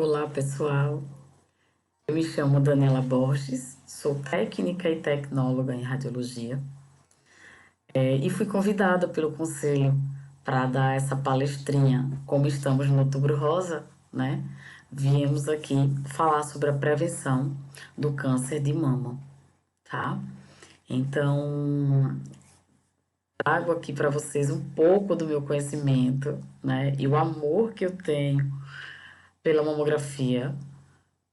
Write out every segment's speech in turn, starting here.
Olá, pessoal. Eu me chamo Daniela Borges, sou técnica e tecnóloga em radiologia e fui convidada pelo conselho para dar essa palestrinha. Como estamos no Outubro Rosa, né? Viemos aqui falar sobre a prevenção do câncer de mama, tá? Então, trago aqui para vocês um pouco do meu conhecimento, né? E o amor que eu tenho pela mamografia.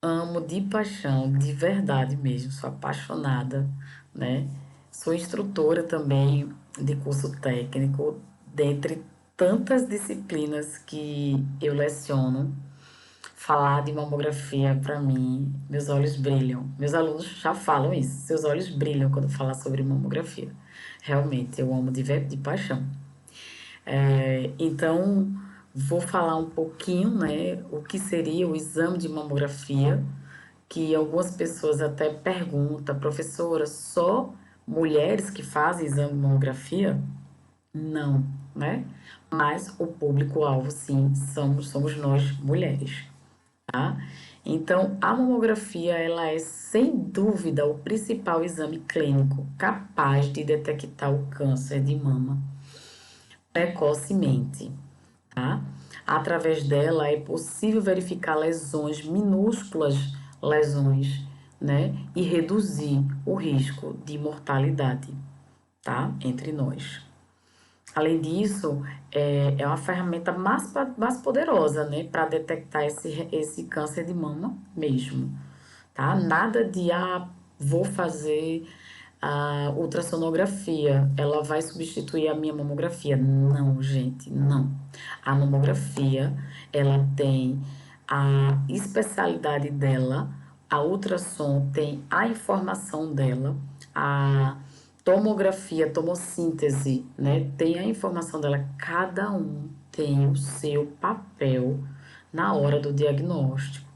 Amo de paixão, de verdade mesmo, sou apaixonada, né? Sou instrutora também de curso técnico, dentre tantas disciplinas que eu leciono. Falar de mamografia, para mim, meus olhos brilham. Meus alunos já falam isso, seus olhos brilham quando falar sobre mamografia. Realmente, eu amo de paixão. Então, vou falar um pouquinho, né, o que seria o exame de mamografia, que algumas pessoas até perguntam, professora, só mulheres que fazem exame de mamografia? Não, né? Mas o público-alvo, sim, somos nós, mulheres, tá? Então, a mamografia, ela é, sem dúvida, o principal exame clínico capaz de detectar o câncer de mama precocemente, tá? Através dela é possível verificar lesões minúsculas, lesões, né? E reduzir o risco de mortalidade, tá? Entre nós. Além disso, é uma ferramenta mais poderosa, né? Para detectar esse câncer de mama mesmo, tá? Nada de, vou fazer a ultrassonografia, ela vai substituir a minha mamografia. Não, gente, não. A mamografia, ela tem a especialidade dela, a ultrassom tem a informação dela, a tomografia, tomossíntese, né, tem a informação dela. Cada um tem o seu papel na hora do diagnóstico,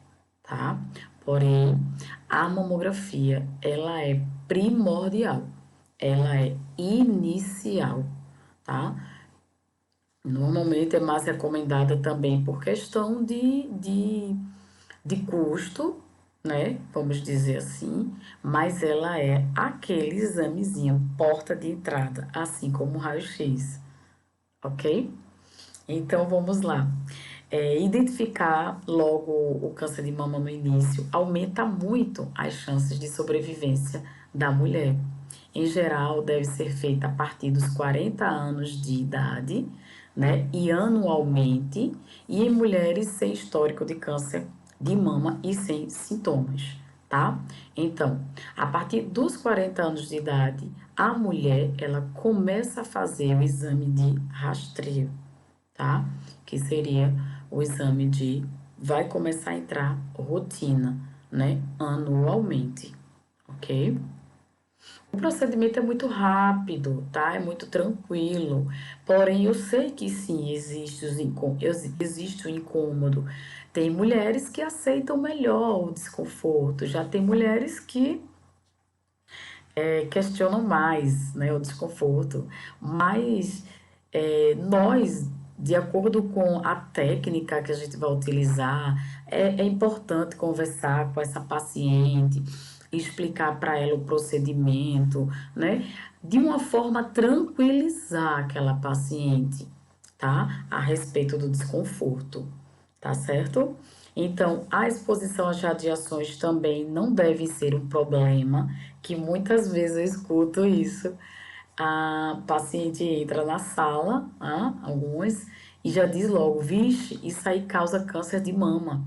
tá? Porém, a mamografia, ela é primordial, ela é inicial, tá? Normalmente é mais recomendada também por questão de custo, né? Vamos dizer assim, mas ela é aquele examezinho, porta de entrada, assim como o raio-x, ok? Então vamos lá. Identificar logo o câncer de mama no início aumenta muito as chances de sobrevivência da mulher. Em geral, deve ser feita a partir dos 40 anos de idade, né? E anualmente, e em mulheres sem histórico de câncer de mama e sem sintomas, tá? Então, a partir dos 40 anos de idade, a mulher ela começa a fazer o exame de rastreio, tá? Que seria o exame de vai começar a entrar rotina, né? Anualmente, ok? O procedimento é muito rápido, tá? É muito tranquilo. Porém, eu sei que sim, existe o incômodo. Tem mulheres que aceitam melhor o desconforto, já tem mulheres que questionam mais, né, o desconforto. Mas nós, de acordo com a técnica que a gente vai utilizar, é importante conversar com essa paciente, explicar para ela o procedimento, né, de uma forma a tranquilizar aquela paciente, tá, a respeito do desconforto, tá certo? Então, a exposição às radiações também não deve ser um problema, que muitas vezes eu escuto isso. A paciente entra na sala, algumas, e já diz logo, vixe, isso aí causa câncer de mama.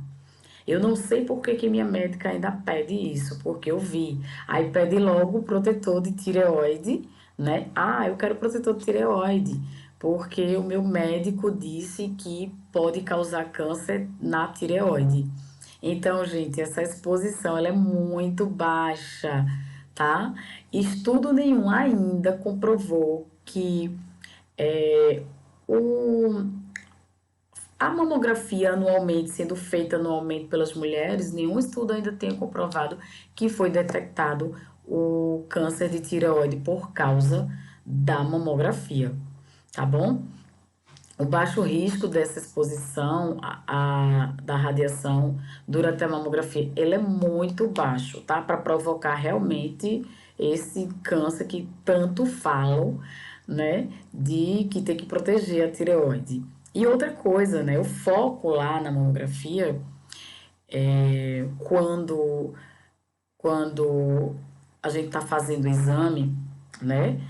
Eu não sei por que minha médica ainda pede isso, porque eu vi. Aí pede logo o protetor de tireoide, né? Ah, eu quero protetor de tireoide, porque o meu médico disse que pode causar câncer na tireoide. Então, gente, essa exposição ela é muito baixa, tá? Estudo nenhum ainda comprovou que o a mamografia anualmente, sendo feita anualmente pelas mulheres, nenhum estudo ainda tem comprovado que foi detectado o câncer de tireoide por causa da mamografia, tá bom? O baixo risco dessa exposição da radiação durante a mamografia, ele é muito baixo, tá? Para provocar realmente esse câncer que tanto falam, né? De que tem que proteger a tireoide. E outra coisa, né? O foco lá na mamografia é quando a gente está fazendo o exame, né?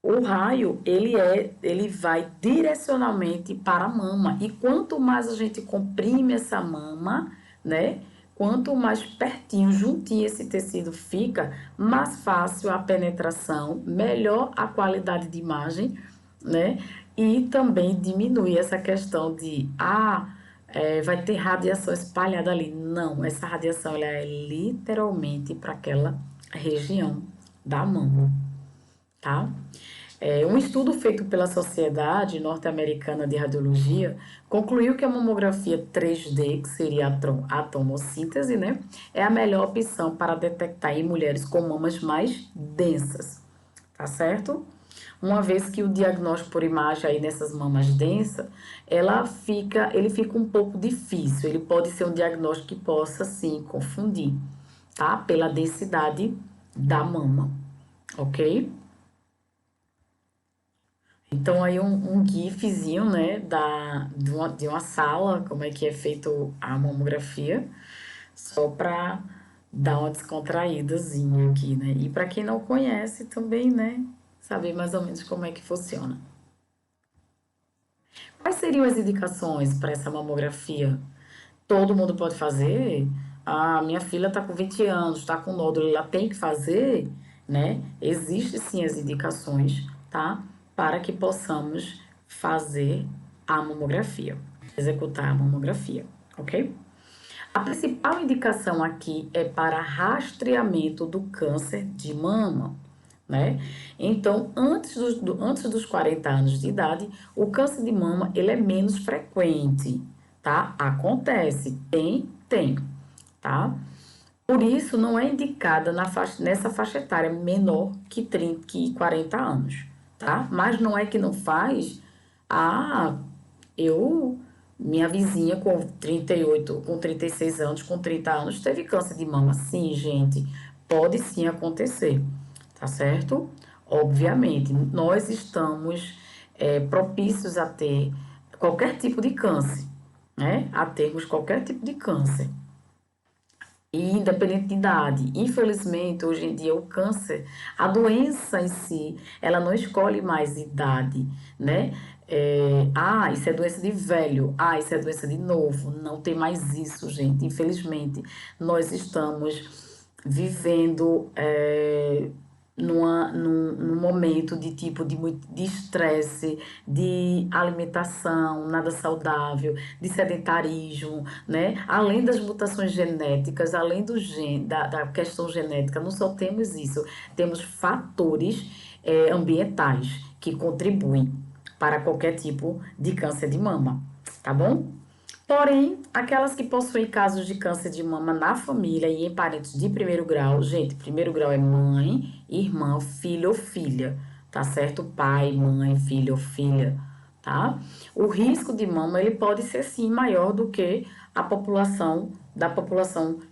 O raio, ele vai direcionalmente para a mama. E quanto mais a gente comprime essa mama, né? Quanto mais pertinho, juntinho esse tecido fica, mais fácil a penetração, melhor a qualidade de imagem, né? E também diminui essa questão de, vai ter radiação espalhada ali. Não, essa radiação ela é literalmente para aquela região da mama, tá? Um estudo feito pela Sociedade Norte-Americana de Radiologia concluiu que a mamografia 3D, que seria a tomossíntese, né, é a melhor opção para detectar em mulheres com mamas mais densas, tá certo? Uma vez que o diagnóstico por imagem aí nessas mamas densas, ele fica um pouco difícil. Ele pode ser um diagnóstico que possa sim confundir, tá? Pela densidade da mama, ok? Então, aí um gifzinho, né, de uma sala, como é que é feito a mamografia, só para dar uma descontraídazinha aqui, né? E para quem não conhece também, né, saber mais ou menos como é que funciona. Quais seriam as indicações para essa mamografia? Todo mundo pode fazer? Ah, minha filha está com 20 anos, está com nódulo, ela tem que fazer, né? Existem sim as indicações, tá? Para que possamos fazer a mamografia, executar a mamografia, ok? A principal indicação aqui é para rastreamento do câncer de mama, né? Então, antes dos 40 anos de idade, o câncer de mama, ele é menos frequente, tá? Acontece, tem, tá? Por isso, não é indicada nessa faixa etária menor que 30, que 40 anos, tá? Mas não é que não faz. Ah, eu, minha vizinha com 38, com 36 anos, com 30 anos, teve câncer de mama. Sim, gente, pode sim acontecer, tá certo? Obviamente, nós estamos propícios a ter qualquer tipo de câncer, né? A termos qualquer tipo de câncer. E independente de idade, infelizmente, hoje em dia, o câncer, a doença em si, ela não escolhe mais idade, né? Isso é doença de velho, isso é doença de novo. Não tem mais isso, gente. Infelizmente, nós estamos vivendo num momento de tipo de estresse, de alimentação nada saudável, de sedentarismo, né? Além das mutações genéticas, além da questão genética, não só temos isso, temos fatores ambientais que contribuem para qualquer tipo de câncer de mama, tá bom? Porém, aquelas que possuem casos de câncer de mama na família e em parentes de primeiro grau, gente, primeiro grau é mãe, irmã, filho ou filha, tá certo? Pai, mãe, filho ou filha, tá? O risco de mama, ele pode ser sim maior do que da população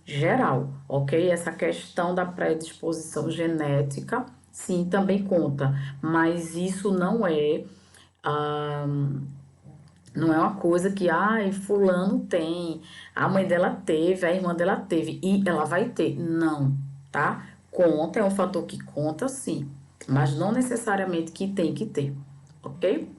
geral, ok? Essa questão da predisposição genética, sim, também conta, mas isso ah, não é uma coisa que, fulano tem, a mãe dela teve, a irmã dela teve e ela vai ter. Não, tá? Conta, é um fator que conta sim, mas não necessariamente que tem que ter, ok?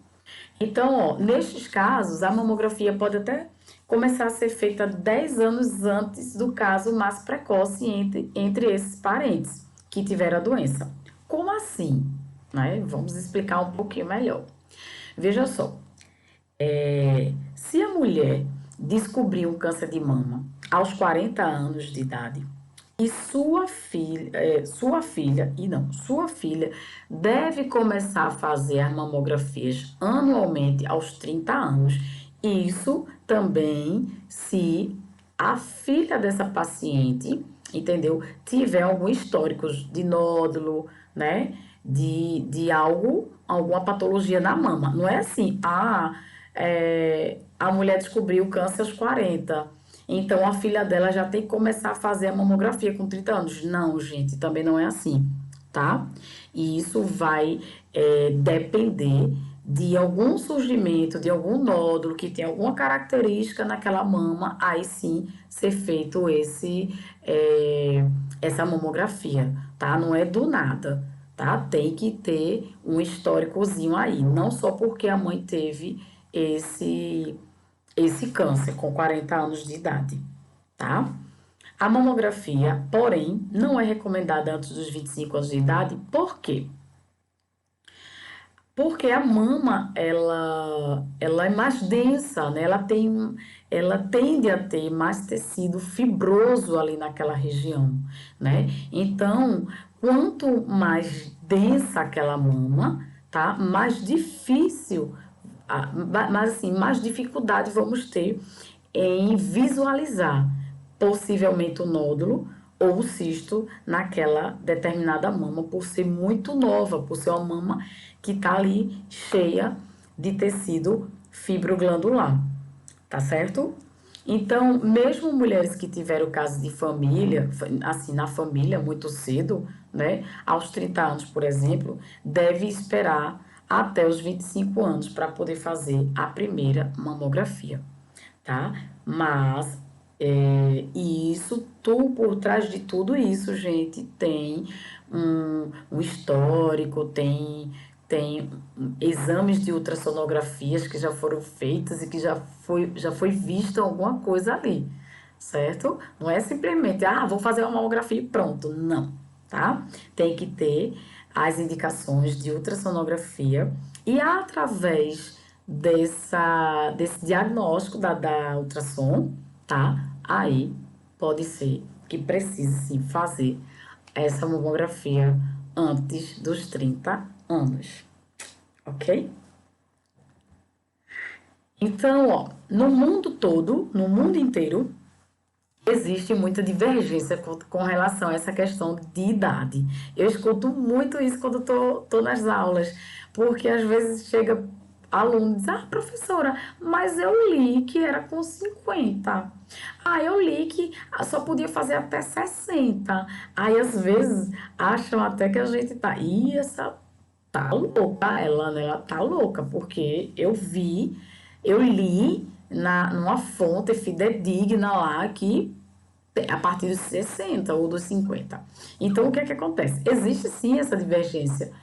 Então, ó, nestes casos, a mamografia pode até começar a ser feita 10 anos antes do caso mais precoce entre esses parentes que tiveram a doença. Como assim? Né? Vamos explicar um pouquinho melhor. Veja só, se a mulher descobrir um câncer de mama aos 40 anos de idade e sua filha deve começar a fazer as mamografias anualmente aos 30 anos. Isso também se a filha dessa paciente, entendeu, tiver algum histórico de nódulo, né? de algo, alguma patologia na mama. Não é assim, a mulher descobriu câncer aos 40, então a filha dela já tem que começar a fazer a mamografia com 30 anos. Não, gente, também não é assim, tá? E isso vai depender de algum surgimento, de algum nódulo que tem alguma característica naquela mama, aí sim ser feito essa mamografia, tá? Não é do nada, tá? Tem que ter um históricozinho aí, não só porque a mãe teve esse, esse câncer com 40 anos de idade, tá? A mamografia, porém, não é recomendada antes dos 25 anos de idade, por quê? Porque a mama, ela é mais densa, né? Ela tende a ter mais tecido fibroso ali naquela região, né? Então, quanto mais densa aquela mama, tá? Mais difícil, mas assim, mais dificuldade vamos ter em visualizar possivelmente o nódulo ou o cisto naquela determinada mama, por ser muito nova, por ser uma mama que está ali cheia de tecido fibroglandular, tá certo? Então, mesmo mulheres que tiveram caso de família, assim, na família muito cedo, né, aos 30 anos, por exemplo, deve esperar até os 25 anos para poder fazer a primeira mamografia, tá? Mas, e isso, por trás de tudo isso, gente, tem um histórico, tem exames de ultrassonografias que já foram feitos e que já foi visto alguma coisa ali, certo? Não é simplesmente, vou fazer uma mamografia e pronto. Não, tá? Tem que ter as indicações de ultrassonografia e através desse diagnóstico da ultrassom, tá? Aí pode ser que precise sim fazer essa mamografia antes dos 30 anos, ok? Então, ó, no mundo todo, no mundo inteiro, existe muita divergência com relação a essa questão de idade. Eu escuto muito isso quando tô nas aulas, porque às vezes chega aluno e diz, professora, mas eu li que era com 50. Eu li que só podia fazer até 60. Aí às vezes acham até que a gente tá, essa tá louca, ela, né? Ela tá louca, porque eu li numa fonte fidedigna lá que a partir dos 60 ou dos 50. Então, o que é que acontece? Existe sim essa divergência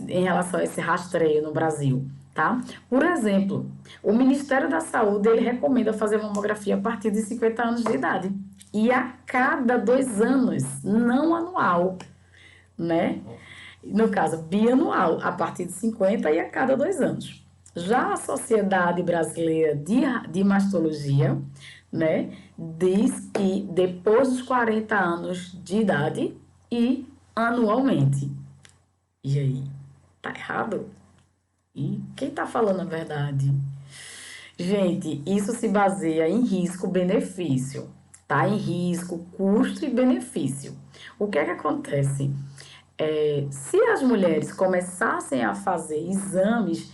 em relação a esse rastreio no Brasil, tá? Por exemplo, o Ministério da Saúde, ele recomenda fazer mamografia a partir de 50 anos de idade. E a cada 2 anos, não anual, né? No caso, bianual, a partir de 50 e a cada 2 anos. Já a Sociedade Brasileira de Mastologia, né, diz que depois dos 40 anos de idade e anualmente. E aí, tá errado? E quem tá falando a verdade? Gente, isso se baseia em risco-benefício, tá? Em risco, custo e benefício. O que é que acontece? Se as mulheres começassem a fazer exames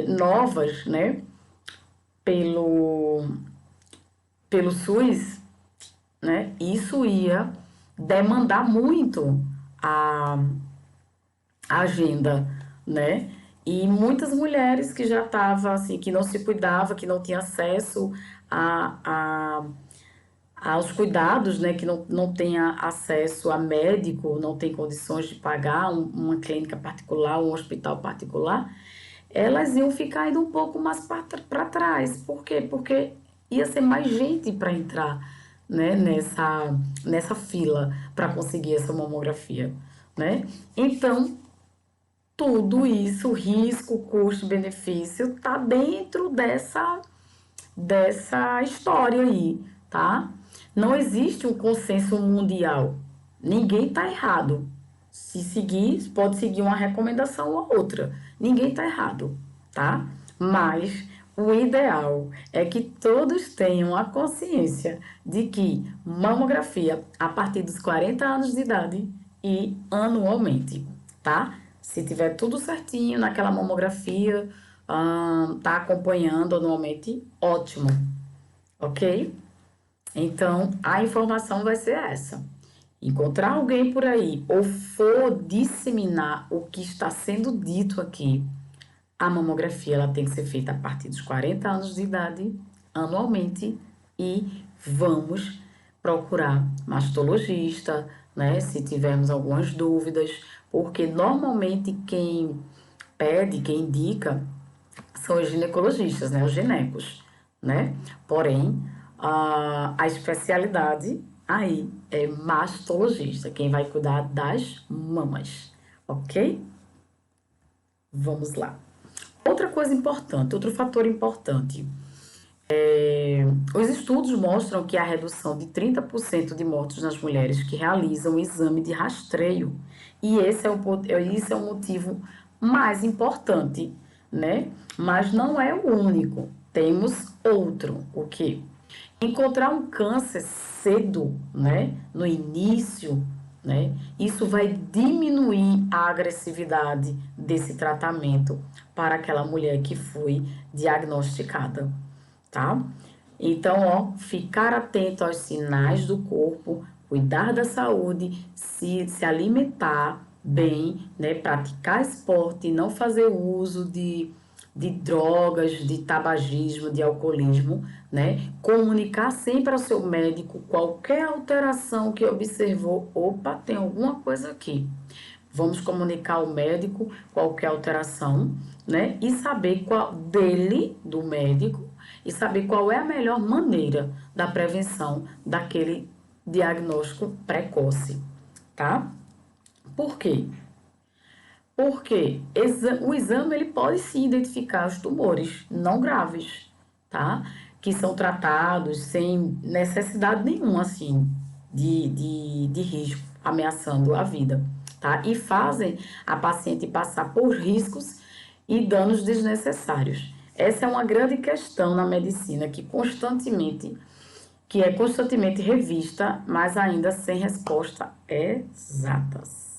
novas, né, pelo, pelo SUS, né, isso ia demandar muito a, a agenda, né? E muitas mulheres que já estavam assim, que não se cuidava, que não tinha acesso a aos cuidados, né, que não tenha acesso a médico, não tem condições de pagar uma clínica particular, um hospital particular, elas iam ficar indo um pouco mais para trás. Por quê? Porque ia ser mais gente para entrar, né, nessa fila para conseguir essa mamografia, né? Então, tudo isso, risco, custo, benefício, tá dentro dessa história aí, tá? Não existe um consenso mundial. Ninguém está errado. Se seguir, pode seguir uma recomendação ou outra. Ninguém está errado, tá? Mas o ideal é que todos tenham a consciência de que mamografia a partir dos 40 anos de idade e anualmente, tá? Se tiver tudo certinho naquela mamografia, tá acompanhando anualmente, ótimo, ok? Então, a informação vai ser essa. Encontrar alguém por aí ou for disseminar o que está sendo dito aqui, a mamografia ela tem que ser feita a partir dos 40 anos de idade, anualmente, e vamos procurar mastologista, né, se tivermos algumas dúvidas, porque normalmente quem pede, quem indica, são os ginecologistas, né, os ginecos, né? Porém, a especialidade aí é mastologista, quem vai cuidar das mamas, ok? Vamos lá. Outra coisa importante, outro fator importante. Os estudos mostram que há redução de 30% de mortes nas mulheres que realizam o exame de rastreio. E esse é o motivo mais importante, né? Mas não é o único. Temos outro, o quê? Encontrar um câncer cedo, né? No início, né? Isso vai diminuir a agressividade desse tratamento para aquela mulher que foi diagnosticada, tá? Então, ó, ficar atento aos sinais do corpo, cuidar da saúde, se alimentar bem, né? Praticar esporte, não fazer uso de drogas, de tabagismo, de alcoolismo, né? Comunicar sempre ao seu médico qualquer alteração que observou. Opa, tem alguma coisa aqui. Vamos comunicar ao médico qualquer alteração, né? E saber qual dele, do médico, e saber qual é a melhor maneira da prevenção daquele diagnóstico precoce, tá? Por quê? Porque o exame ele pode sim identificar os tumores não graves, tá? Que são tratados sem necessidade nenhuma, assim, de risco, ameaçando a vida, tá? E fazem a paciente passar por riscos e danos desnecessários. Essa é uma grande questão na medicina que é constantemente revista, mas ainda sem resposta exatas.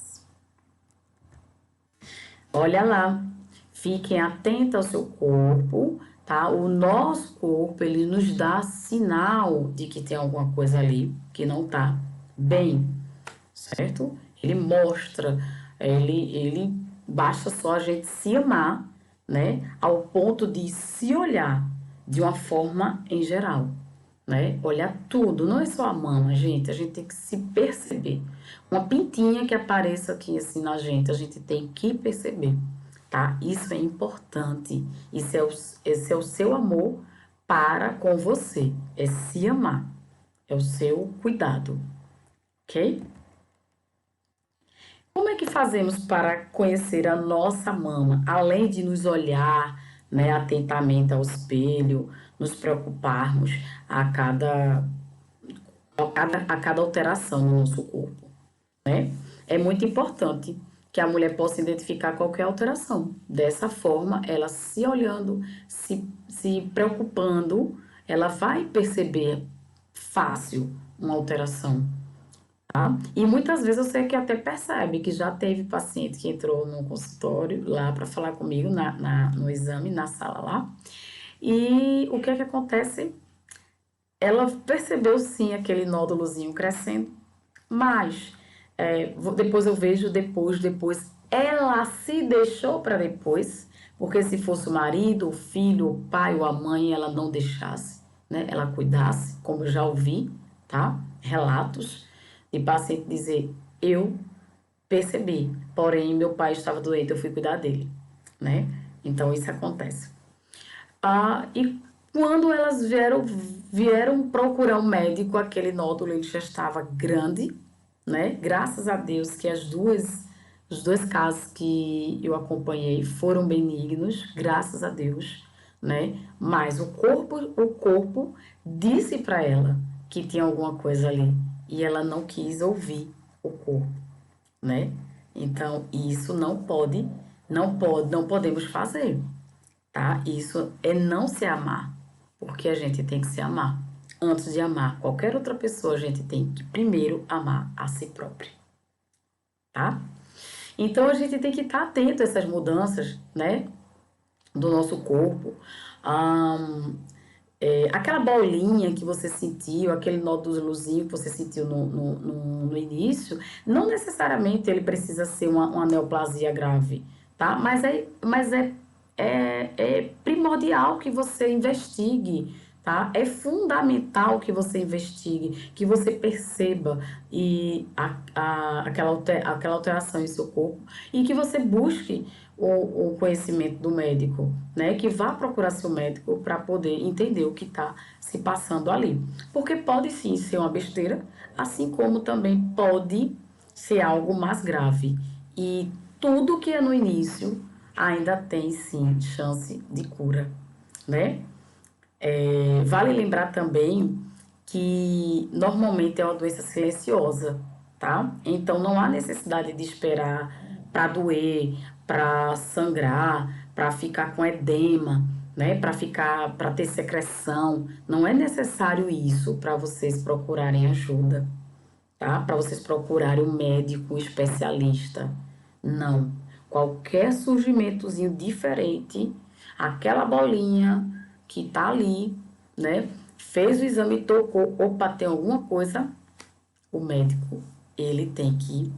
Olha lá, fiquem atentos ao seu corpo, tá? O nosso corpo, ele nos dá sinal de que tem alguma coisa ali que não tá bem, certo? Ele mostra, ele basta só a gente se amar, né? Ao ponto de se olhar de uma forma em geral, né? Olhar tudo, não é só a mama, gente, a gente tem que se perceber. Uma pintinha que apareça aqui assim na gente, a gente tem que perceber, tá? Isso é importante. Esse é o seu amor para com você, é se amar, é o seu cuidado, ok? Como é que fazemos para conhecer a nossa mama, além de nos olhar, né, atentamente ao espelho, nos preocuparmos a cada a cada alteração no nosso corpo, né? É muito importante que a mulher possa identificar qualquer alteração. Dessa forma, ela se olhando, se preocupando, ela vai perceber fácil uma alteração, tá? E muitas vezes eu sei que até percebe que já teve paciente que entrou no consultório lá para falar comigo no exame, na sala lá. E o que é que acontece? Ela percebeu sim aquele nódulozinho crescendo, mas depois eu vejo, depois, ela se deixou para depois, porque se fosse o marido, o filho, o pai ou a mãe, ela não deixasse, né? Ela cuidasse, como eu já ouvi, tá? Relatos de paciente dizer, eu percebi, porém meu pai estava doente, eu fui cuidar dele, né? Então isso acontece. E quando elas vieram procurar um médico, aquele nódulo ele já estava grande, né? Graças a Deus que os dois casos que eu acompanhei foram benignos, graças a Deus, né? Mas o corpo disse para ela que tinha alguma coisa ali e ela não quis ouvir o corpo, né? Então, isso não podemos fazer, tá? Isso é não se amar, porque a gente tem que se amar. Antes de amar qualquer outra pessoa, a gente tem que primeiro amar a si próprio. tá? Então a gente tem que estar atento a essas mudanças, né, do nosso corpo. Ahn, aquela bolinha que você sentiu, aquele nódulozinho que você sentiu no início, não necessariamente ele precisa ser uma neoplasia grave, tá? Mas é primordial que você investigue, tá? É fundamental que você investigue, que você perceba aquela alteração em seu corpo e que você busque o conhecimento do médico, né? Que vá procurar seu médico para poder entender o que está se passando ali. Porque pode sim ser uma besteira, assim como também pode ser algo mais grave. E tudo que é no início ainda tem sim chance de cura, né? Vale lembrar também que normalmente é uma doença silenciosa, tá? Então não há necessidade de esperar para doer, para sangrar, para ficar com edema, né? Para ter secreção. Não é necessário isso para vocês procurarem ajuda, tá? Para vocês procurarem um médico especialista. Não. Qualquer surgimentozinho diferente, aquela bolinha que tá ali, né? Fez o exame, tocou, opa, tem alguma coisa, o médico, ele tem que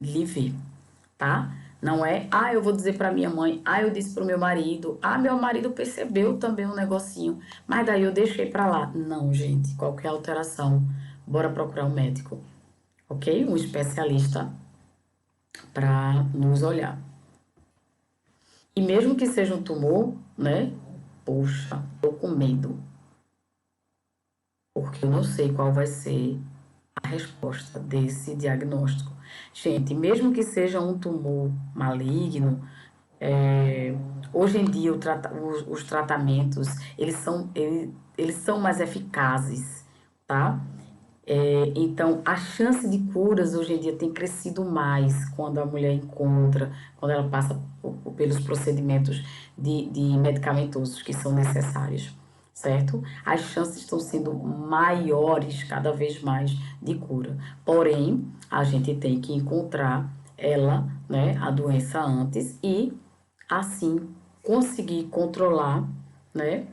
lhe ver, tá? Não é, eu vou dizer para minha mãe, eu disse pro meu marido, meu marido percebeu também um negocinho, mas daí eu deixei para lá. Não, gente, qualquer alteração, bora procurar um médico, ok? Um especialista para nos olhar. E mesmo que seja um tumor, né? Poxa, tô com medo, porque eu não sei qual vai ser a resposta desse diagnóstico. Gente, mesmo que seja um tumor maligno, hoje em dia os tratamentos eles são mais eficazes, tá? Então, a chance de curas hoje em dia tem crescido mais quando a mulher encontra, quando ela passa pelos procedimentos de medicamentosos que são necessários, certo? As chances estão sendo maiores cada vez mais de cura. Porém, a gente tem que encontrar ela, né, a doença antes e assim conseguir controlar, né,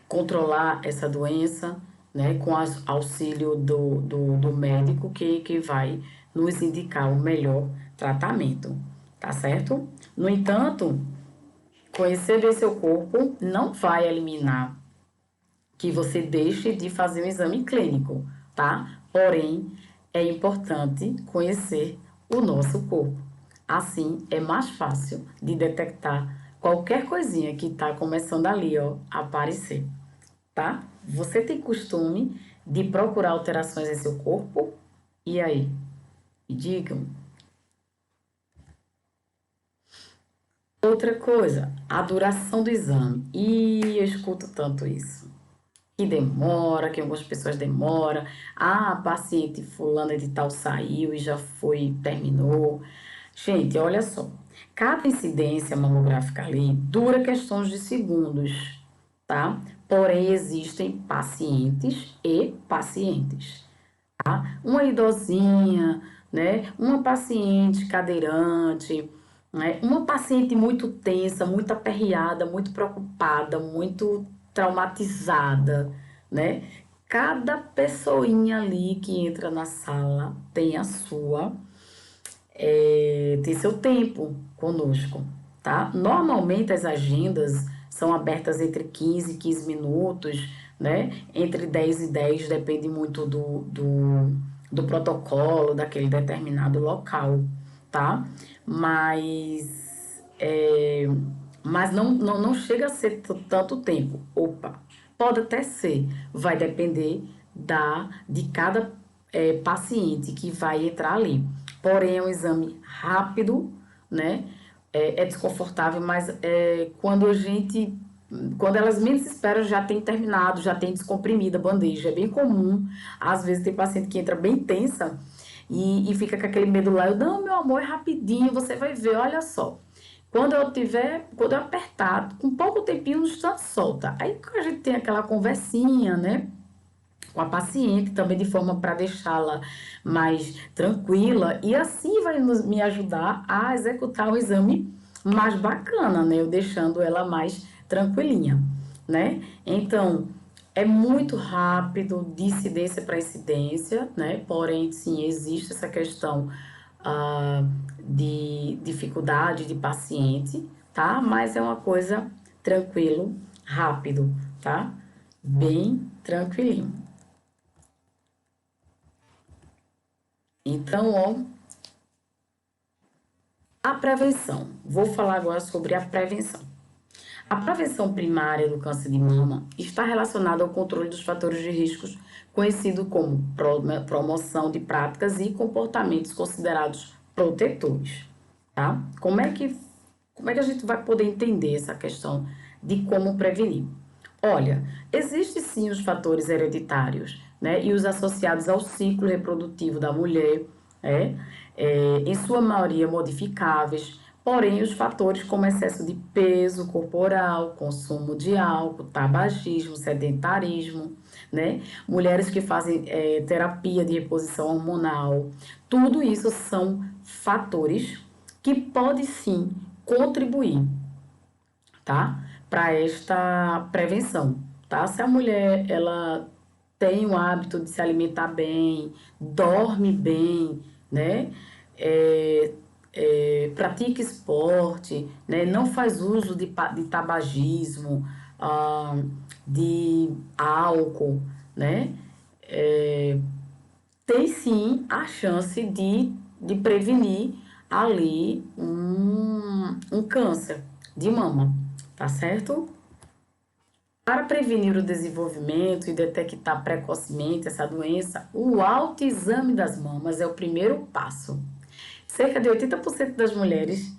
controlar essa doença, né, com auxílio do médico que vai nos indicar o melhor tratamento, tá certo? No entanto, conhecer bem seu corpo não vai eliminar que você deixe de fazer um exame clínico, tá? Porém, é importante conhecer o nosso corpo. Assim, é mais fácil de detectar qualquer coisinha que está começando ali, ó, a aparecer, tá? Você tem costume de procurar alterações em seu corpo? E aí? Me digam. Outra coisa, a duração do exame. E eu escuto tanto isso. Que demora, que algumas pessoas demoram. A paciente fulana de tal saiu e já foi, terminou. Gente, olha só. Cada incidência mamográfica ali dura questões de segundos, tá? Porém, existem pacientes e pacientes. Uma idosinha, né? Uma paciente cadeirante, né? Uma paciente muito tensa, muito aperreada, muito preocupada, muito traumatizada, né? Cada pessoinha ali que entra na sala tem tem seu tempo conosco, tá? Normalmente as agendas são abertas entre 15 e 15 minutos, né? Entre 10 e 10, depende muito do protocolo daquele determinado local, tá? Mas, mas não chega a ser tanto tempo. Opa, pode até ser, vai depender de cada paciente que vai entrar ali. Porém, é um exame rápido, né? É desconfortável, mas quando elas menos esperam, já tem terminado, já tem descomprimida a bandeja. É bem comum. Às vezes tem paciente que entra bem tensa e fica com aquele medo lá. Não, meu amor, é rapidinho, você vai ver, olha só. Quando eu apertar, com pouco tempinho, no instante solta. Aí a gente tem aquela conversinha, né? com a paciente, também de forma para deixá-la mais tranquila, e assim vai me ajudar a executar o exame mais bacana, né? Eu deixando ela mais tranquilinha, né? Então, é muito rápido de incidência para incidência, né? Porém, sim, existe essa questão de dificuldade de paciente, tá? Mas é uma coisa tranquilo, rápido, tá? Bem tranquilinho. Então, ó, a prevenção. Vou falar agora sobre a prevenção. A prevenção primária do câncer de mama está relacionada ao controle dos fatores de riscos, conhecido como promoção de práticas e comportamentos considerados protetores, tá? Como é que a gente vai poder entender essa questão de como prevenir? Olha, existem sim os fatores hereditários, né? E os associados ao ciclo reprodutivo da mulher, é, em sua maioria modificáveis, porém os fatores como excesso de peso corporal, consumo de álcool, tabagismo, sedentarismo, né? Mulheres que fazem terapia de reposição hormonal, tudo isso são fatores que podem sim contribuir, tá? Para esta prevenção, tá? Se a mulher ela tem o hábito de se alimentar bem, dorme bem, né? É, pratica esporte, né? Não faz uso de tabagismo, de álcool, né? É, tem sim a chance de prevenir ali um câncer de mama, tá certo? Para prevenir o desenvolvimento e detectar precocemente essa doença, o autoexame das mamas é o primeiro passo. Cerca de 80% das mulheres,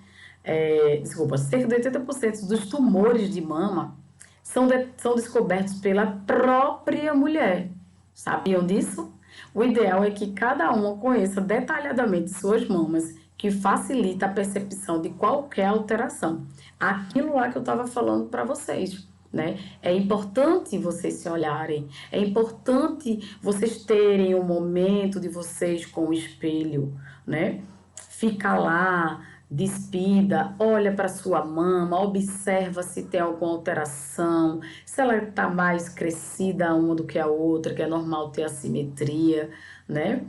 cerca de 80% dos tumores de mama são descobertos pela própria mulher. Sabiam disso? O ideal é que cada uma conheça detalhadamente suas mamas, que facilita a percepção de qualquer alteração. Aquilo lá que eu estava falando para vocês. Né? É importante vocês se olharem, é importante vocês terem um momento de vocês com o espelho, né? Fica lá, despida, olha para sua mama, observa se tem alguma alteração, se ela está mais crescida uma do que a outra, que é normal ter assimetria, né?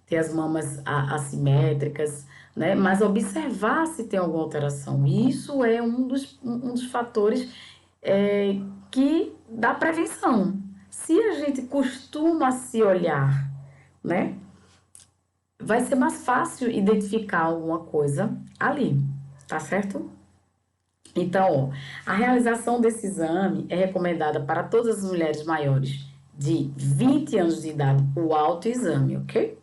Ter as mamas assimétricas, né? Mas observar se tem alguma alteração. Isso é um dos fatores que dá prevenção. Se a gente costuma se olhar, né? Vai ser mais fácil identificar alguma coisa ali, tá certo? Então, ó, a realização desse exame é recomendada para todas as mulheres maiores de 20 anos de idade, o autoexame, ok?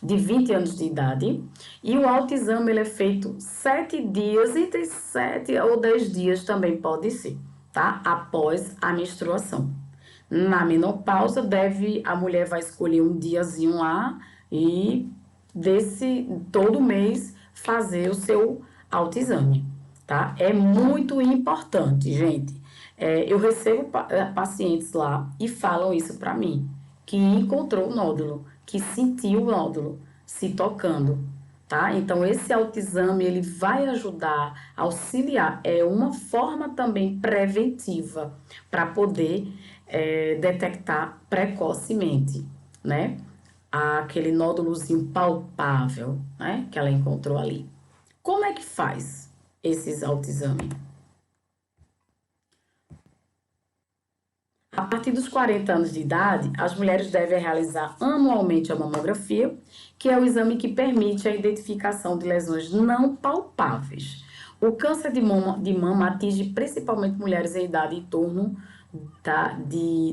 De 20 anos de idade. E o autoexame ele é feito 7 dias, entre 7 ou 10 dias também pode ser, tá? Após a menstruação. Na menopausa, a mulher vai escolher um diazinho lá e todo mês fazer o seu autoexame, tá? É muito importante, gente. Eu recebo pacientes lá e falam isso para mim, que encontrou o nódulo, que sentiu o nódulo se tocando, tá? Então, esse autoexame, ele vai ajudar, auxiliar, é uma forma também preventiva para poder detectar precocemente, né? Aquele nódulozinho palpável, né? Que ela encontrou ali. Como é que faz esses autoexames? A partir dos 40 anos de idade, as mulheres devem realizar anualmente a mamografia, que é o exame que permite a identificação de lesões não palpáveis. O câncer de mama atinge principalmente mulheres em idade em torno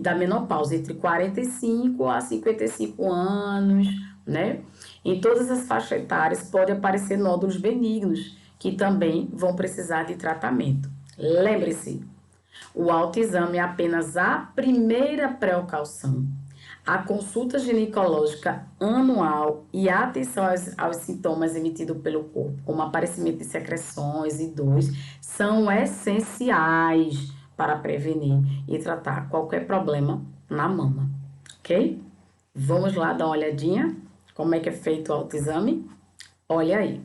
da menopausa, entre 45 a 55 anos, né? Em todas as faixas etárias podem aparecer nódulos benignos, que também vão precisar de tratamento. Lembre-se, o autoexame é apenas a primeira precaução. A consulta ginecológica anual e a atenção aos sintomas emitidos pelo corpo, como aparecimento de secreções e dores, são essenciais para prevenir e tratar qualquer problema na mama. ok? Vamos lá dar uma olhadinha como é que é feito o autoexame? Olha aí.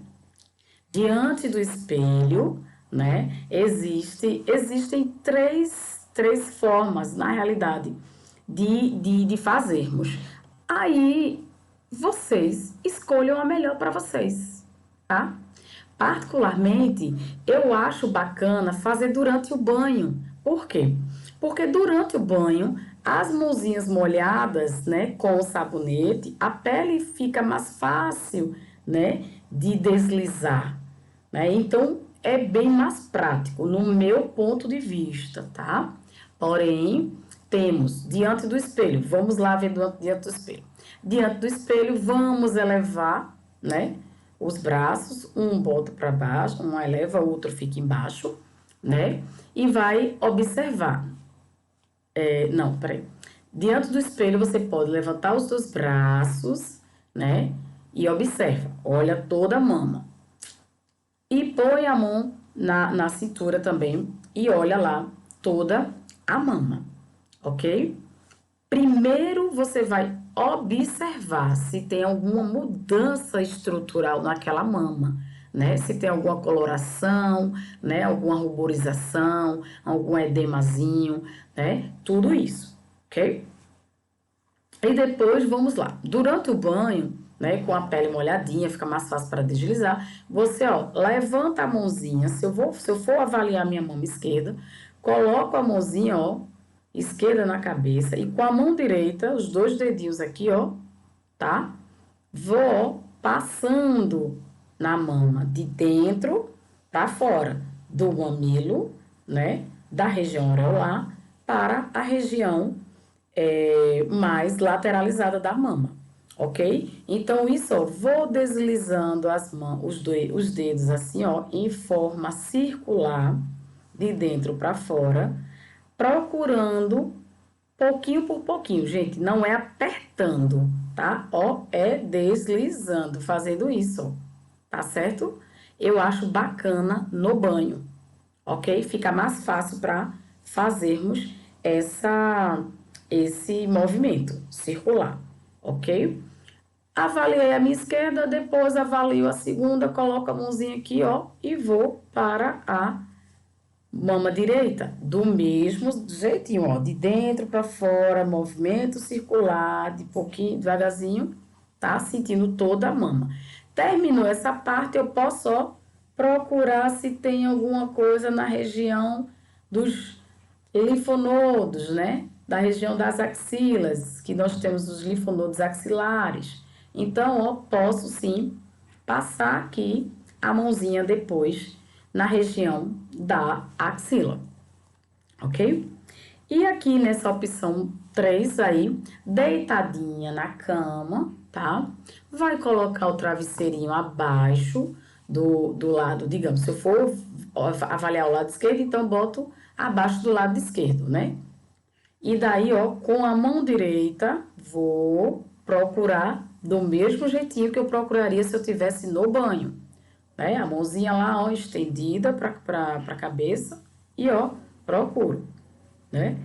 Diante do espelho, né, existem três formas, na realidade, de fazermos. Aí, vocês escolham a melhor para vocês, tá? Particularmente, eu acho bacana fazer durante o banho. Por quê? Porque durante o banho, as mãozinhas molhadas, né, com o sabonete, a pele fica mais fácil, né, de deslizar, né? Então, é bem mais prático, no meu ponto de vista, tá? Porém, temos diante do espelho, vamos lá ver diante do espelho. Diante do espelho, vamos elevar, né? Os braços, um bota para baixo, um eleva, o outro fica embaixo, né? E vai observar. Não, peraí. Diante do espelho, você pode levantar os dois braços, né? E observa, olha toda a mama. E põe a mão na cintura também e olha lá toda a mama, ok? Primeiro você vai observar se tem alguma mudança estrutural naquela mama, né? Se tem alguma coloração, né? Alguma ruborização, algum edemazinho, né? Tudo isso, ok? E depois vamos lá. Durante o banho, né, com a pele molhadinha, fica mais fácil para deslizar. Você, ó, levanta a mãozinha. Se eu for avaliar minha mão esquerda, coloco a mãozinha, ó, esquerda na cabeça e com a mão direita, os dois dedinhos aqui, ó, tá? Vou passando na mama de dentro para fora, do mamilo, né, da região areolar para a região mais lateralizada da mama, ok? Então, isso, ó, vou deslizando os dedos assim, ó, em forma circular, de dentro para fora, procurando pouquinho por pouquinho, gente, não é apertando, tá? Ó, é deslizando, fazendo isso, ó, tá certo? Eu acho bacana no banho, ok? Fica mais fácil para fazermos esse movimento circular, ok? Avaliei a minha esquerda, depois avalio a segunda, coloco a mãozinha aqui, ó, e vou para a mama direita, do mesmo jeitinho, ó, de dentro para fora, movimento circular, de pouquinho, devagarzinho, tá? Sentindo toda a mama. Terminou essa parte, eu posso, ó, procurar se tem alguma coisa na região dos linfonodos, né? Da região das axilas, que nós temos os linfonodos axilares. Então, ó, posso sim passar aqui a mãozinha depois na região da axila, ok? E aqui nessa opção 3 aí, deitadinha na cama, tá? Vai colocar o travesseirinho abaixo do lado, digamos, se eu for avaliar o lado esquerdo, então boto abaixo do lado esquerdo, né? E daí, ó, com a mão direita, vou procurar do mesmo jeitinho que eu procuraria se eu tivesse no banho, né? A mãozinha lá, ó, estendida para a cabeça e, ó, procuro, né?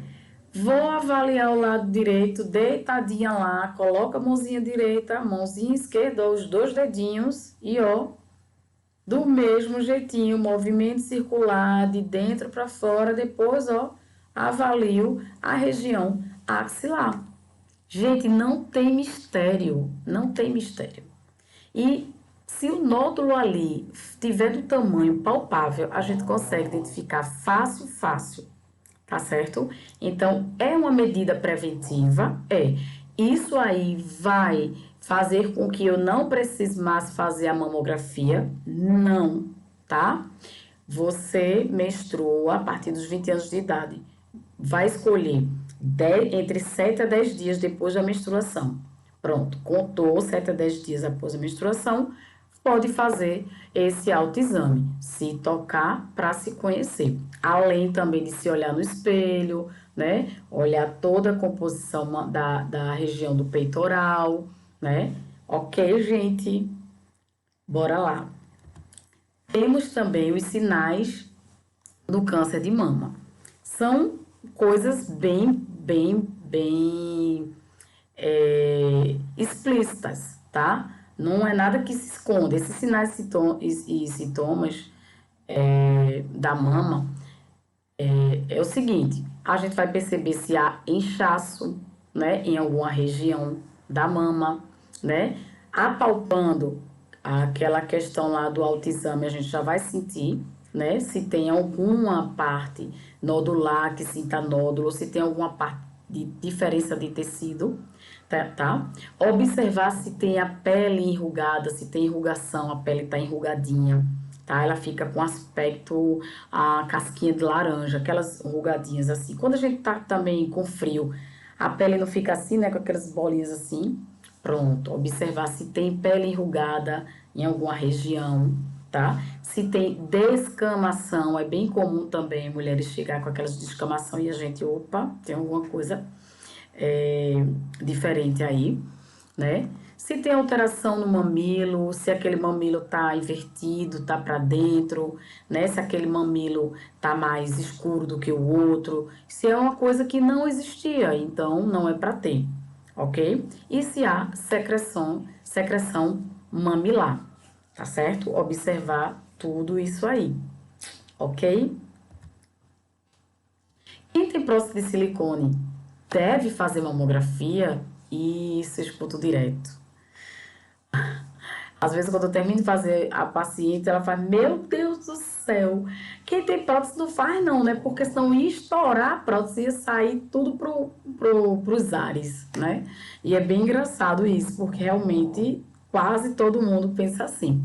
Vou avaliar o lado direito, deitadinha lá, coloca a mãozinha direita, mãozinha esquerda, os dois dedinhos e, ó, do mesmo jeitinho, movimento circular de dentro para fora, depois, ó, avalio a região axilar. Gente, não tem mistério, não tem mistério. E se o nódulo ali tiver do tamanho palpável, a gente consegue identificar fácil, fácil, tá certo? Então, é uma medida preventiva, é. Isso aí vai fazer com que eu não precise mais fazer a mamografia? Não, tá? Você menstrua a partir dos 20 anos de idade. Vai escolher entre 7 a 10 dias depois da menstruação. Pronto, contou 7 a 10 dias após a menstruação, pode fazer esse autoexame, se tocar para se conhecer. Além também de se olhar no espelho, né? Olhar toda a composição da região do peitoral, né? Ok, gente? Bora lá. Temos também os sinais do câncer de mama. São coisas bem explícitas, tá? Não é nada que se esconda. Esses sinais e sintomas da mama é o seguinte: a gente vai perceber se há inchaço, né, em alguma região da mama, né? Apalpando aquela questão lá do autoexame, a gente já vai sentir, né, se tem alguma parte nodular que sinta nódulo, se tem alguma parte de diferença de tecido, tá? Observar se tem a pele enrugada, se tem enrugação, a pele tá enrugadinha, tá? Ela fica com aspecto, a casquinha de laranja, aquelas rugadinhas assim. Quando a gente tá também com frio, a pele não fica assim, né? Com aquelas bolinhas assim. Pronto. Observar se tem pele enrugada em alguma região, tá? Se tem descamação, é bem comum também mulheres chegar com aquelas descamação e a gente, opa, tem alguma coisa diferente aí, né? Se tem alteração no mamilo, se aquele mamilo tá invertido, tá para dentro, né? Se aquele mamilo tá mais escuro do que o outro, se é uma coisa que não existia, então não é para ter, ok? E se há secreção mamilar, tá certo? Observar tudo isso aí, ok? Quem tem próstata de silicone deve fazer mamografia? Isso, eu escuto direto. Às vezes, quando eu termino de fazer a paciente, ela fala: Meu Deus do céu, quem tem prótese não faz, não, né? Porque senão ia estourar a prótese, ia sair tudo pros ares, né? E é bem engraçado isso, porque realmente quase todo mundo pensa assim.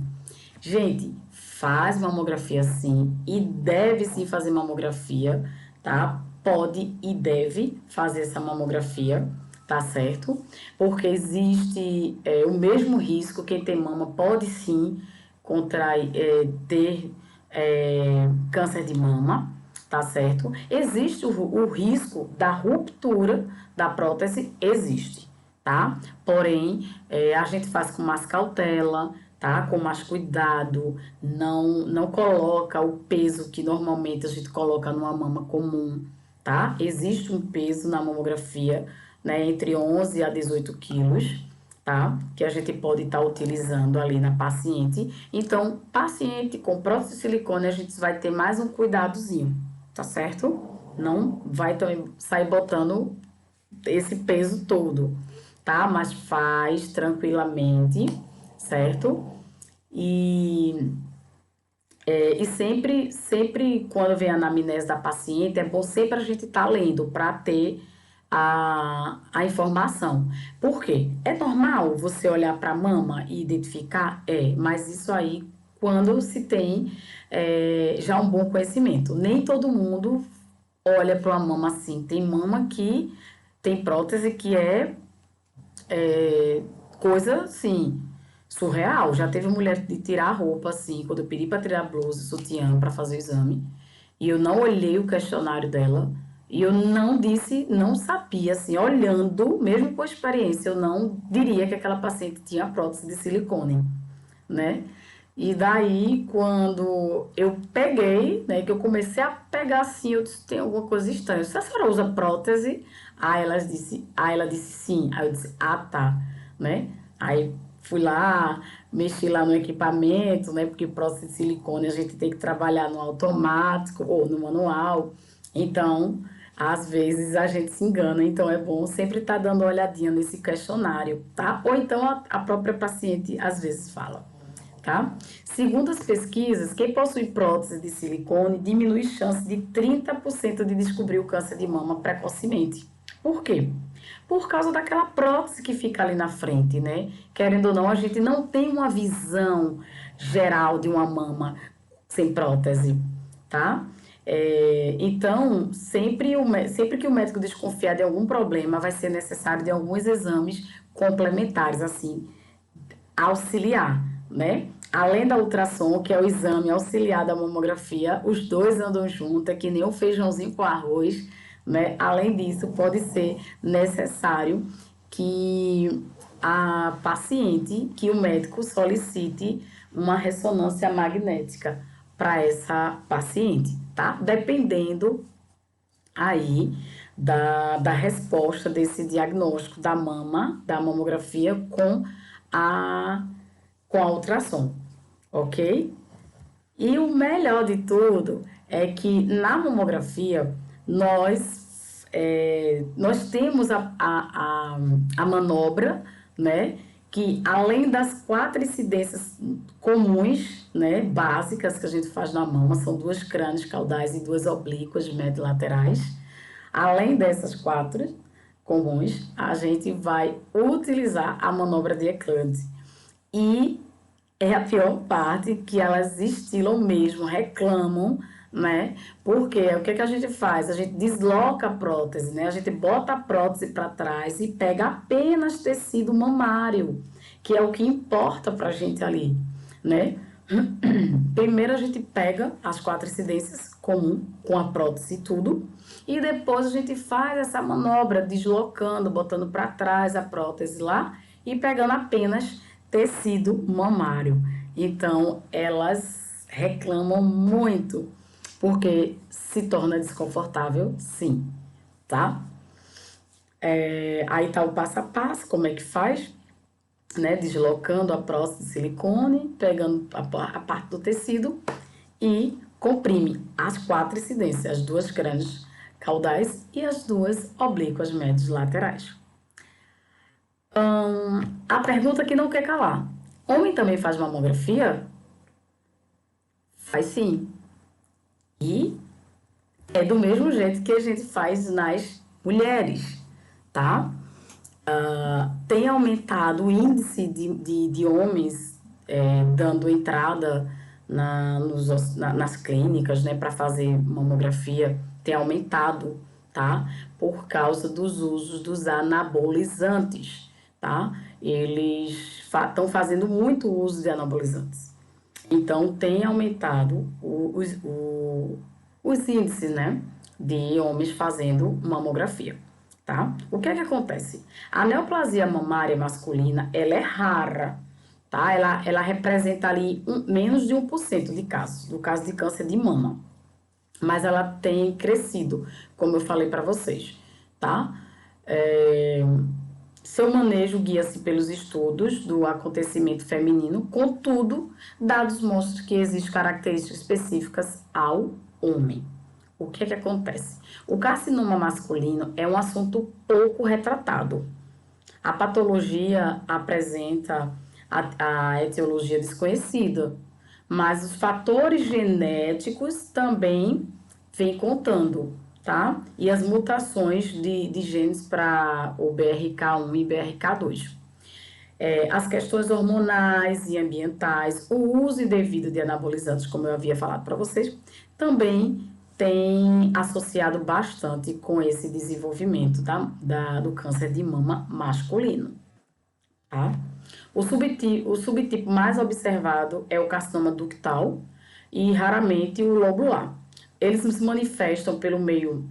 Gente, faz mamografia sim e deve sim fazer mamografia, tá? Pode e deve fazer essa mamografia, tá certo? Porque existe o mesmo risco, quem tem mama pode sim contrair, ter câncer de mama, tá certo? Existe o risco da ruptura da prótese, existe, tá? Porém, a gente faz com mais cautela, tá? Com mais cuidado, não coloca o peso que normalmente a gente coloca numa mama comum, tá? Existe um peso na mamografia, né, entre 11 a 18 quilos, tá? Que a gente pode estar utilizando ali na paciente. Então, paciente com prótese de silicone, a gente vai ter mais um cuidadozinho, tá certo? Não vai também sair botando esse peso todo, tá? Mas faz tranquilamente, certo? E, e sempre quando vem a anamnese da paciente, é bom sempre a gente estar lendo para ter a informação. Por quê? É normal você olhar para a mama e identificar? É, mas isso aí quando se tem já um bom conhecimento. Nem todo mundo olha para uma mama assim. Tem mama que tem prótese que coisa assim, surreal. Já teve mulher de tirar a roupa assim, quando eu pedi para tirar a blusa, sutiã para fazer o exame, e eu não olhei o questionário dela, e eu não disse, não sabia, assim, olhando, mesmo com a experiência, eu não diria que aquela paciente tinha prótese de silicone, né? E daí, quando eu peguei, né, que eu comecei a pegar assim, eu disse, tem alguma coisa estranha. Se a senhora usa prótese? Ela disse sim. Aí eu disse, ah, tá, né? Aí fui lá, mexi lá no equipamento, né? Porque prótese de silicone a gente tem que trabalhar no automático ou no manual. Então, às vezes a gente se engana, então é bom sempre estar dando uma olhadinha nesse questionário, tá? Ou então a própria paciente às vezes fala, tá? Segundo as pesquisas, quem possui prótese de silicone diminui chance de 30% de descobrir o câncer de mama precocemente. Por quê? Por causa daquela prótese que fica ali na frente, né? Querendo ou não, a gente não tem uma visão geral de uma mama sem prótese, tá? Então, sempre que o médico desconfiar de algum problema, vai ser necessário de alguns exames complementares, assim, auxiliar, né? Além da ultrassom, que é o exame auxiliar da mamografia, os dois andam juntos, é que nem um feijãozinho com arroz, né? Além disso, pode ser necessário que a paciente, que o médico solicite uma ressonância magnética para essa paciente, tá? Dependendo aí da resposta desse diagnóstico da mama, da mamografia com a ultrassom, ok? E o melhor de tudo é que na mamografia nós temos a manobra, né? Que além das 4 incidências comuns, né, básicas que a gente faz na mama, são 2 crânios caudais e 2 oblíquas medilaterais. Além dessas 4 comuns, a gente vai utilizar a manobra de Eclante. E é a pior parte, que elas estilam mesmo, reclamam, né? Porque o que a gente faz? A gente desloca a prótese, né? A gente bota a prótese para trás e pega apenas tecido mamário, que é o que importa pra gente ali, né? Primeiro a gente pega as 4 incidências comum com a prótese e tudo, e depois a gente faz essa manobra deslocando, botando para trás a prótese lá e pegando apenas tecido mamário. Então elas reclamam muito porque se torna desconfortável, sim, tá? Aí tá o passo a passo, como é que faz, né? Deslocando a prótese de silicone, pegando a parte do tecido e comprime as 4 incidências, as 2 crânios caudais e as 2 oblíquas médias laterais. A pergunta que não quer calar: homem também faz mamografia? Faz sim. E é do mesmo jeito que a gente faz nas mulheres, tá? Tem aumentado o índice de homens dando entrada nas clínicas, né, para fazer mamografia, tem aumentado, tá? Por causa dos usos dos anabolizantes, tá? Eles estão fazendo muito uso de anabolizantes. Então, tem aumentado os índices, né, de homens fazendo mamografia, tá? O que é que acontece? A neoplasia mamária masculina, ela é rara, tá? Ela representa ali menos de 1% de casos, do caso de câncer de mama. Mas ela tem crescido, como eu falei para vocês, tá? Seu manejo guia-se pelos estudos do acontecimento feminino, contudo, dados mostram que existem características específicas ao homem. O que é que acontece? O carcinoma masculino é um assunto pouco retratado. A patologia apresenta a etiologia desconhecida, mas os fatores genéticos também vêm contando, tá? E as mutações de genes para o BRK1 e BRK2. As questões hormonais e ambientais, o uso indevido de anabolizantes, como eu havia falado para vocês, também tem associado bastante com esse desenvolvimento do câncer de mama masculino, tá? O subtipo mais observado é o carcinoma ductal e raramente o lobular. Eles se manifestam pelo meio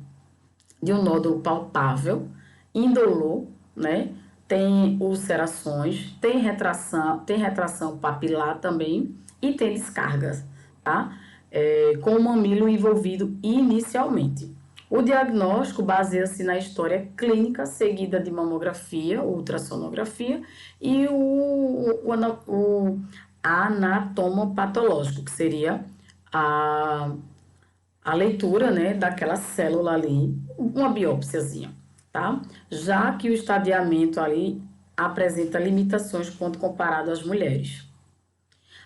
de um nódulo palpável, indolor, né? Tem ulcerações, tem retração papilar também e tem descargas, tá? Com o mamilo envolvido inicialmente. O diagnóstico baseia-se na história clínica seguida de mamografia, ultrassonografia e o anatomopatológico, que seria a leitura, né, daquela célula ali, uma biópsiazinha, tá? Já que o estadiamento ali apresenta limitações quando comparado às mulheres.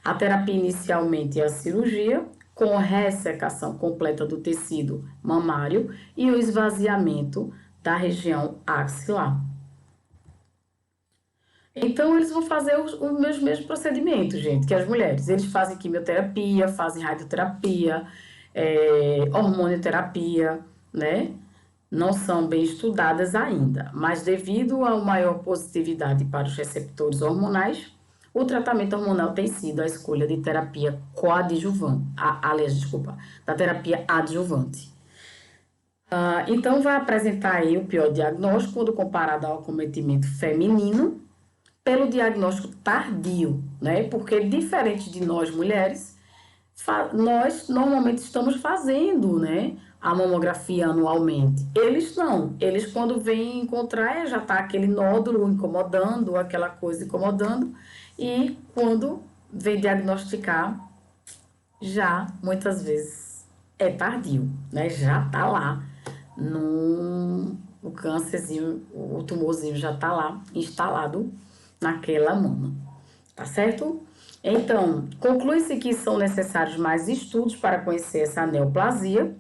A terapia inicialmente é a cirurgia, com ressecação completa do tecido mamário e o esvaziamento da região axilar. Então, eles vão fazer os mesmos procedimentos, gente, que as mulheres. Eles fazem quimioterapia, fazem radioterapia, hormonioterapia, né? Não são bem estudadas ainda, mas devido à maior positividade para os receptores hormonais, o tratamento hormonal tem sido a escolha de terapia coadjuvante, da terapia adjuvante. Então, vai apresentar aí o pior diagnóstico quando comparado ao acometimento feminino, pelo diagnóstico tardio, né? Porque diferente de nós mulheres, nós normalmente estamos fazendo, né, a mamografia anualmente. Eles não. Eles, quando vêm encontrar, já tá aquele nódulo incomodando, aquela coisa incomodando. E quando vem diagnosticar, já muitas vezes é tardio, né? Já tá lá. O câncerzinho, o tumorzinho já tá lá instalado naquela mama. Tá certo? Então, conclui-se que são necessários mais estudos para conhecer essa neoplasia,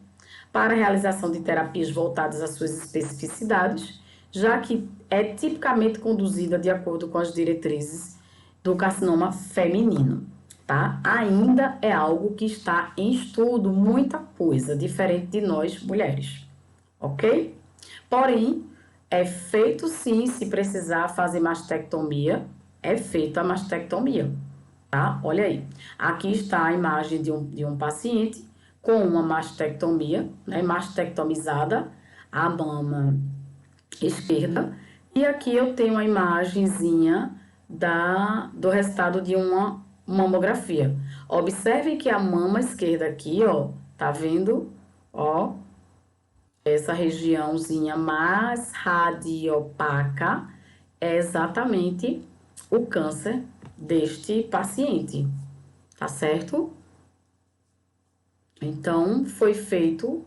para a realização de terapias voltadas às suas especificidades, já que é tipicamente conduzida de acordo com as diretrizes do carcinoma feminino, tá? Ainda é algo que está em estudo, muita coisa, diferente de nós mulheres, ok? Porém, é feito sim, se precisar fazer mastectomia, é feita a mastectomia, tá? Olha aí. Aqui está a imagem de um paciente com uma mastectomia, né? Mastectomizada, a mama esquerda. E aqui eu tenho a imagenzinha do resultado de uma mamografia. Observem que a mama esquerda aqui, ó, tá vendo? Ó, essa regiãozinha mais radiopaca é exatamente o câncer deste paciente, tá certo? Então, foi feito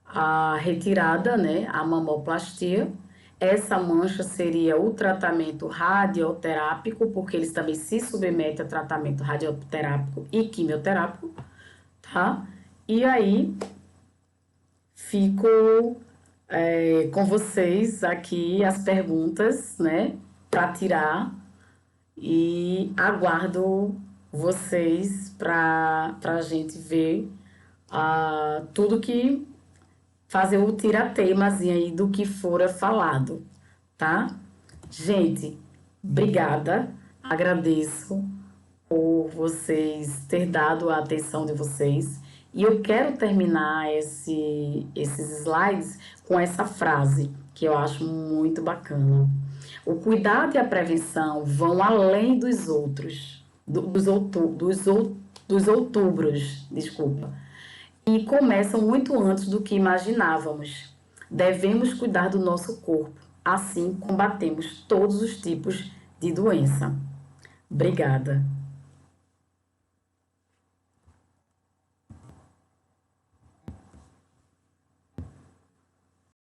a retirada, né, a mamoplastia. Essa mancha seria o tratamento radioterápico, porque eles também se submetem a tratamento radioterápico e quimioterápico, tá? E aí, fico com vocês aqui as perguntas, né, para tirar e aguardo vocês para a gente ver tudo que fazer o tirateimazinho aí do que fora falado, tá? Gente, obrigada, agradeço por vocês ter dado a atenção de vocês. E eu quero terminar esses slides com essa frase que eu acho muito bacana. O cuidado e a prevenção vão além dos outros, dos outubros, desculpa, e começam muito antes do que imaginávamos. Devemos cuidar do nosso corpo, assim combatemos todos os tipos de doença. Obrigada.